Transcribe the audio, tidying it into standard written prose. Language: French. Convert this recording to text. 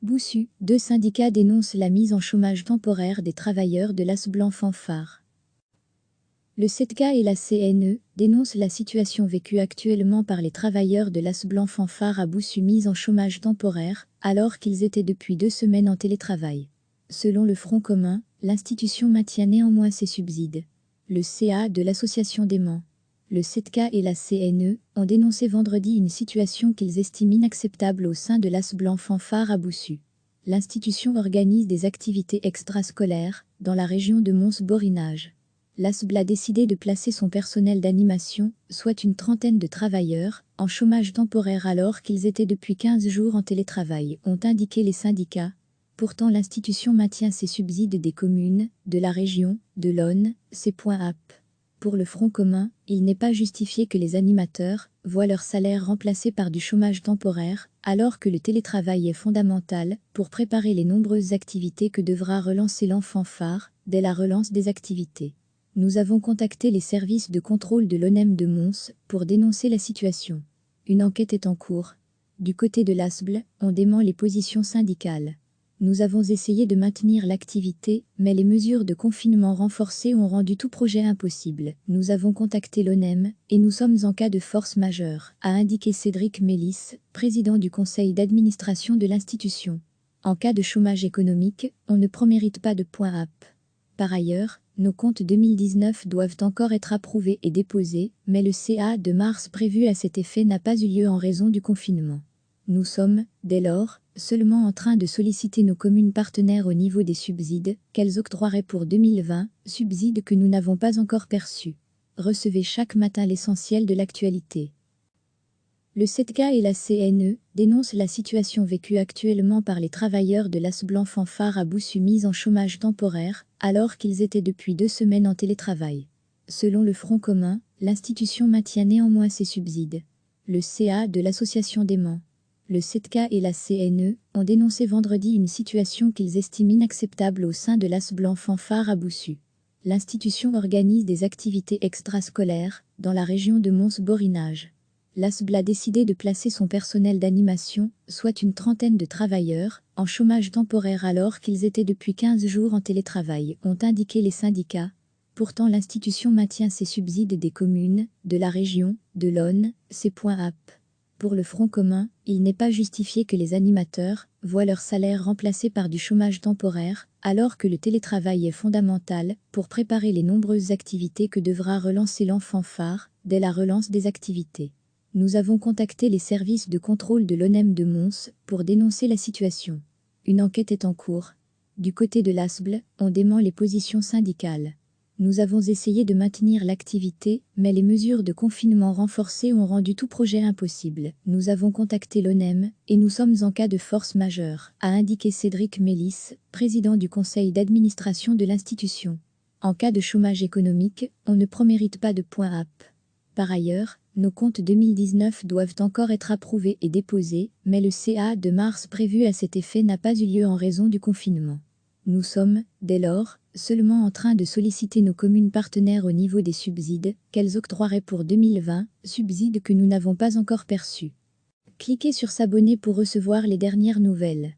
Boussu, deux syndicats dénoncent la mise en chômage temporaire des travailleurs de l'As Blanc Fanfare. Le SETCA et la CNE dénoncent la situation vécue actuellement par les travailleurs de l'As Blanc Fanfare à Boussu mis en chômage temporaire, alors qu'ils étaient depuis 2 semaines en télétravail. Selon le Front commun, l'institution maintient néanmoins ses subsides. Le CA de l'association des Mans, le SETCA et la CNE ont dénoncé vendredi une situation qu'ils estiment inacceptable au sein de l'As Blanc Fanfare à Boussu. L'institution organise des activités extrascolaires dans la région de Mons-Borinage. L'ASBL a décidé de placer son personnel d'animation, soit une trentaine de travailleurs, en chômage temporaire alors qu'ils étaient depuis 15 jours en télétravail, ont indiqué les syndicats. Pourtant l'institution maintient ses subsides des communes, de la région, de l'Aune, ses points AP. Pour le Front commun, il n'est pas justifié que les animateurs voient leur salaire remplacé par du chômage temporaire, alors que le télétravail est fondamental pour préparer les nombreuses activités que devra relancer l'enfant phare dès la relance des activités. Nous avons contacté les services de contrôle de l'ONEM de Mons pour dénoncer la situation. Une enquête est en cours. Du côté de l'ASBL, on dément les positions syndicales. Nous avons essayé de maintenir l'activité, mais les mesures de confinement renforcées ont rendu tout projet impossible. Nous avons contacté l'ONEM et nous sommes en cas de force majeure, a indiqué Cédric Mélis, président du conseil d'administration de l'institution. En cas de chômage économique, on ne promérite pas de points AP. Par ailleurs, nos comptes 2019 doivent encore être approuvés et déposés, mais le CA de mars prévu à cet effet n'a pas eu lieu en raison du confinement. Nous sommes, dès lors, seulement en train de solliciter nos communes partenaires au niveau des subsides qu'elles octroieraient pour 2020, subsides que nous n'avons pas encore perçus. Recevez chaque matin l'essentiel de l'actualité. Le SETCA et la CNE dénoncent la situation vécue actuellement par les travailleurs de l'As Blanc Fanfare à Boussu mis en chômage temporaire, alors qu'ils étaient depuis 2 semaines en télétravail. Selon le Front commun, l'institution maintient néanmoins ses subsides. Le CA de l'association des Mans, le SETCA et la CNE ont dénoncé vendredi une situation qu'ils estiment inacceptable au sein de l'As Blanc Fanfare à Boussu. L'institution organise des activités extrascolaires dans la région de Mons-Borinage. L'ASBL a décidé de placer son personnel d'animation, soit une trentaine de travailleurs, en chômage temporaire alors qu'ils étaient depuis 15 jours en télétravail, ont indiqué les syndicats. Pourtant l'institution maintient ses subsides des communes, de la région, de l'Aune, ses points AP. Pour le Front commun, il n'est pas justifié que les animateurs voient leur salaire remplacé par du chômage temporaire, alors que le télétravail est fondamental pour préparer les nombreuses activités que devra relancer l'enfant phare dès la relance des activités. Nous avons contacté les services de contrôle de l'ONEM de Mons pour dénoncer la situation. Une enquête est en cours. Du côté de l'ASBL, on dément les positions syndicales. Nous avons essayé de maintenir l'activité, mais les mesures de confinement renforcées ont rendu tout projet impossible. Nous avons contacté l'ONEM et nous sommes en cas de force majeure, a indiqué Cédric Mélis, président du conseil d'administration de l'institution. En cas de chômage économique, on ne promérite pas de points AP. Par ailleurs, nos comptes 2019 doivent encore être approuvés et déposés, mais le CA de mars prévu à cet effet n'a pas eu lieu en raison du confinement. Nous sommes, dès lors, seulement en train de solliciter nos communes partenaires au niveau des subsides qu'elles octroieraient pour 2020, subsides que nous n'avons pas encore perçus. Cliquez sur s'abonner pour recevoir les dernières nouvelles.